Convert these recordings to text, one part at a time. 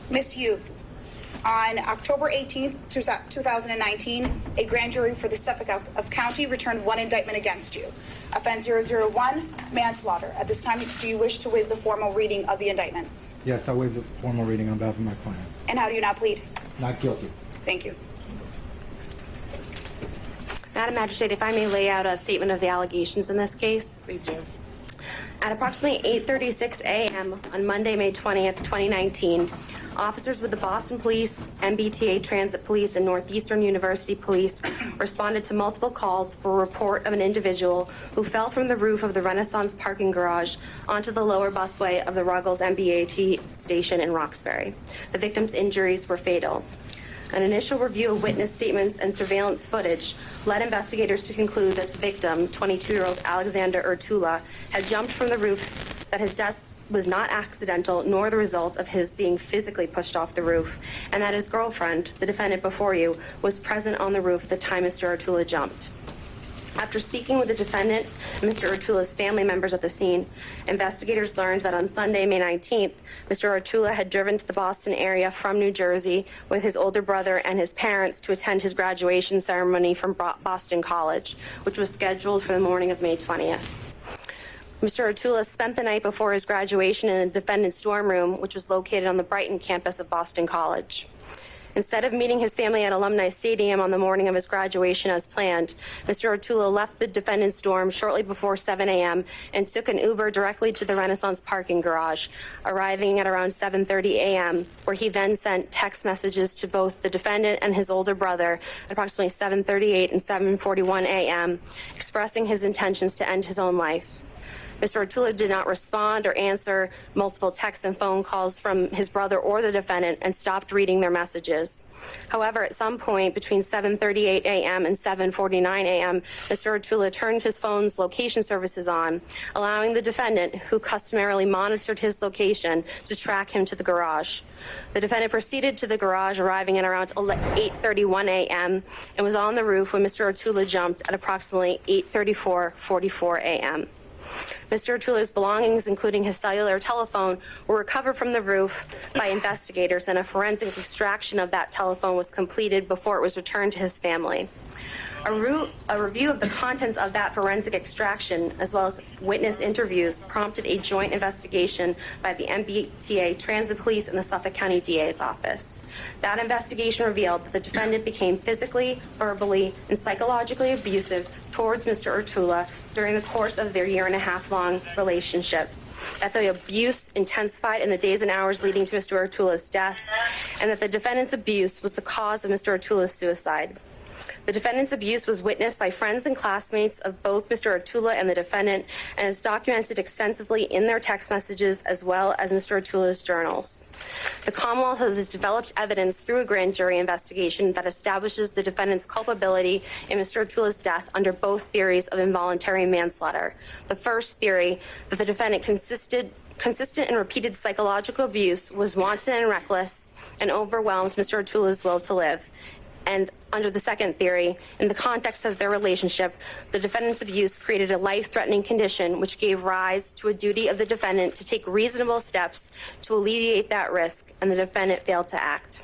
Ms. Yu, on October 18th, 2019, a grand jury for the Suffolk County returned one indictment against you. Offense 001, manslaughter. At this time, do you wish to waive the formal reading of the indictments? Yes, I waive the formal reading on behalf of my client. And how do you now plead? Not guilty. Thank you. Madam Magistrate, if I may lay out a statement of the allegations in this case. Please do. At approximately 8:36 a.m. on Monday, May 20th, 2019, officers with the Boston Police, MBTA Transit Police, and Northeastern University Police responded to multiple calls for a report of an individual who fell from the roof of the Renaissance parking garage onto the lower busway of the Ruggles MBAT station in Roxbury. The victim's injuries were fatal. An initial review of witness statements and surveillance footage led investigators to conclude that the victim, 22-year-old Alexander Urtula, had jumped from the roof, that his death was not accidental nor the result of his being physically pushed off the roof, and that his girlfriend, the defendant before you, was present on the roof at the time Mr. Urtula jumped. After speaking with the defendant and Mr. Urtula's family members at the scene, investigators learned that on Sunday, May 19th, Mr. Urtula had driven to the Boston area from New Jersey with his older brother and his parents to attend his graduation ceremony from Boston College, which was scheduled for the morning of May 20th. Mr. Urtula spent the night before his graduation in the defendant's dorm room, which was located on the Brighton campus of Boston College. Instead of meeting his family at Alumni Stadium on the morning of his graduation as planned, Mr. Urtula left the defendant's dorm shortly before 7 a.m. and took an Uber directly to the Renaissance parking garage, arriving at around 7:30 a.m., where he then sent text messages to both the defendant and his older brother at approximately 7:38 and 7:41 a.m., expressing his intentions to end his own life. Mr. Urtula did not respond or answer multiple texts and phone calls from his brother or the defendant and stopped reading their messages. However, at some point between 7:38 a.m. and 7:49 a.m., Mr. Urtula turned his phone's location services on, allowing the defendant, who customarily monitored his location, to track him to the garage. The defendant proceeded to the garage, arriving at around 8:31 a.m. and was on the roof when Mr. Urtula jumped at approximately 8:44 a.m. Mr. Urtula's belongings, including his cellular telephone, were recovered from the roof by investigators, and a forensic extraction of that telephone was completed before it was returned to his family. A review of the contents of that forensic extraction, as well as witness interviews, prompted a joint investigation by the MBTA Transit Police and the Suffolk County DA's office. That investigation revealed that the defendant became physically, verbally, and psychologically abusive towards Mr. Urtula during the course of their year-and-a-half-long relationship, that the abuse intensified in the days and hours leading to Mr. Urtula's death, and that the defendant's abuse was the cause of Mr. Urtula's suicide. The defendant's abuse was witnessed by friends and classmates of both Mr. Urtula and the defendant, and is documented extensively in their text messages as well as Mr. Urtula's journals. The Commonwealth has developed evidence through a grand jury investigation that establishes the defendant's culpability in Mr. Urtula's death under both theories of involuntary manslaughter. The first theory, that the defendant consistent and repeated psychological abuse was wanton and reckless and overwhelms Mr. Urtula's will to live. And under the second theory, in the context of their relationship, the defendant's abuse created a life-threatening condition which gave rise to a duty of the defendant to take reasonable steps to alleviate that risk, and the defendant failed to act.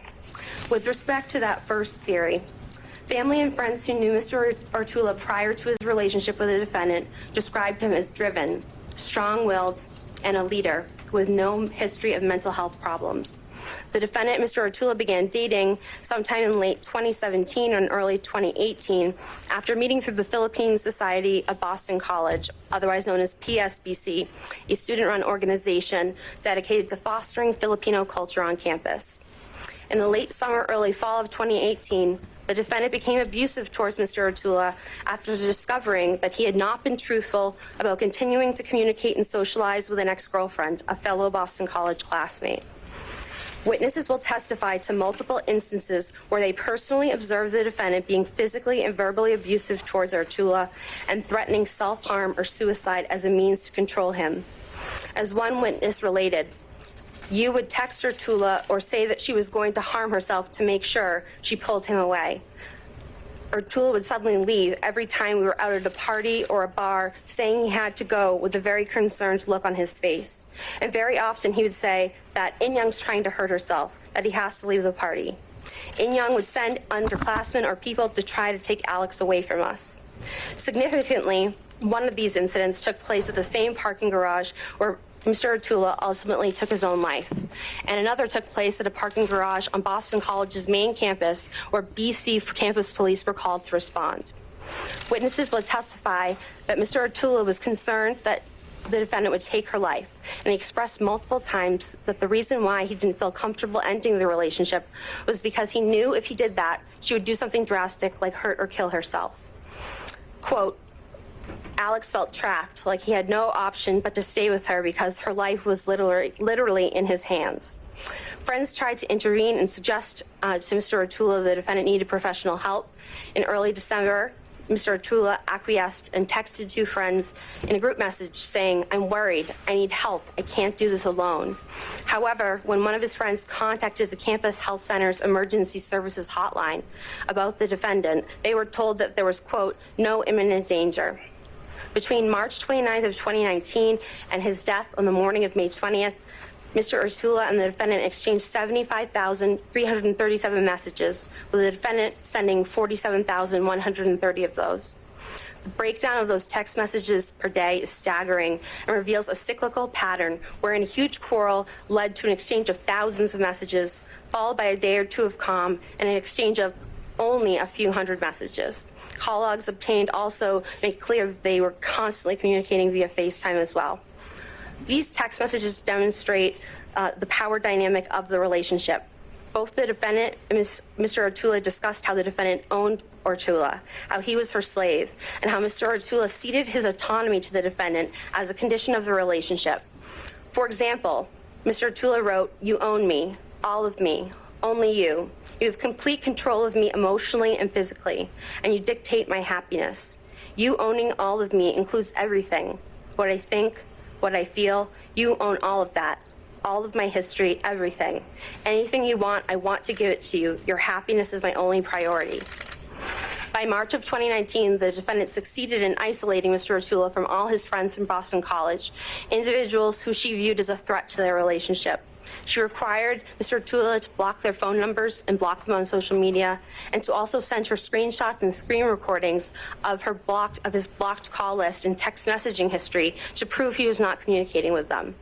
With respect to that first theory, family and friends who knew Mr. Urtula prior to his relationship with the defendant described him as driven, strong-willed, and a leader with no history of mental health problems. The defendant, Mr. Urtula, began dating sometime in late 2017 and early 2018 after meeting through the Philippine Society of Boston College, otherwise known as PSBC, a student-run organization dedicated to fostering Filipino culture on campus. In the late summer, early fall of 2018, the defendant became abusive towards Mr. Urtula after discovering that he had not been truthful about continuing to communicate and socialize with an ex-girlfriend, a fellow Boston College classmate. Witnesses will testify to multiple instances where they personally observed the defendant being physically and verbally abusive towards Urtula and threatening self-harm or suicide as a means to control him. As one witness related, "You would text Urtula or say that she was going to harm herself to make sure she pulled him away. Ortula would suddenly leave every time we were out at a party or a bar, saying he had to go with a very concerned look on his face. And very often he would say that Inyoung's trying to hurt herself, that he has to leave the party. Inyoung would send underclassmen or people to try to take Alex away from us. Significantly, one of these incidents took place at the same parking garage where Mr. Ortula ultimately took his own life, and another took place at a parking garage on Boston College's main campus where BC campus police were called to respond. Witnesses will testify that Mr. Ortula was concerned that the defendant would take her life, and he expressed multiple times that the reason why he didn't feel comfortable ending the relationship was because he knew if he did that, she would do something drastic like hurt or kill herself. Quote, Alex felt trapped, like he had no option but to stay with her because her life was literally in his hands. Friends tried to intervene and suggest to Mr. Ortula the defendant needed professional help. In early December, Mr. Ortula acquiesced and texted two friends in a group message saying, "I'm worried, I need help, I can't do this alone." However, when one of his friends contacted the campus health center's emergency services hotline about the defendant, they were told that there was, quote, no imminent danger. Between March 29th of 2019 and his death on the morning of May 20th, Mr. Ortula and the defendant exchanged 75,337 messages, with the defendant sending 47,130 of those. The breakdown of those text messages per day is staggering and reveals a cyclical pattern wherein a huge quarrel led to an exchange of thousands of messages, followed by a day or two of calm and an exchange of only a few hundred messages. Call logs obtained also make clear that they were constantly communicating via FaceTime as well. These text messages demonstrate the power dynamic of the relationship. Both the defendant and Mr. Ortula discussed how the defendant owned Ortula, how he was her slave, and how Mr. Ortula ceded his autonomy to the defendant as a condition of the relationship. For example, Mr. Ortula wrote, "You own me, all of me, only you. You have complete control of me emotionally and physically, and you dictate my happiness. You owning all of me includes everything, what I think, what I feel. You own all of that, all of my history, everything. Anything you want, I want to give it to you. Your happiness is my only priority." By March of 2019, the defendant succeeded in isolating Mr. Ortula from all his friends from Boston College, individuals who she viewed as a threat to their relationship. She required Mr. Ortula to block their phone numbers and block them on social media, and to also send her screenshots and screen recordings of his blocked call list and text messaging history to prove he was not communicating with them.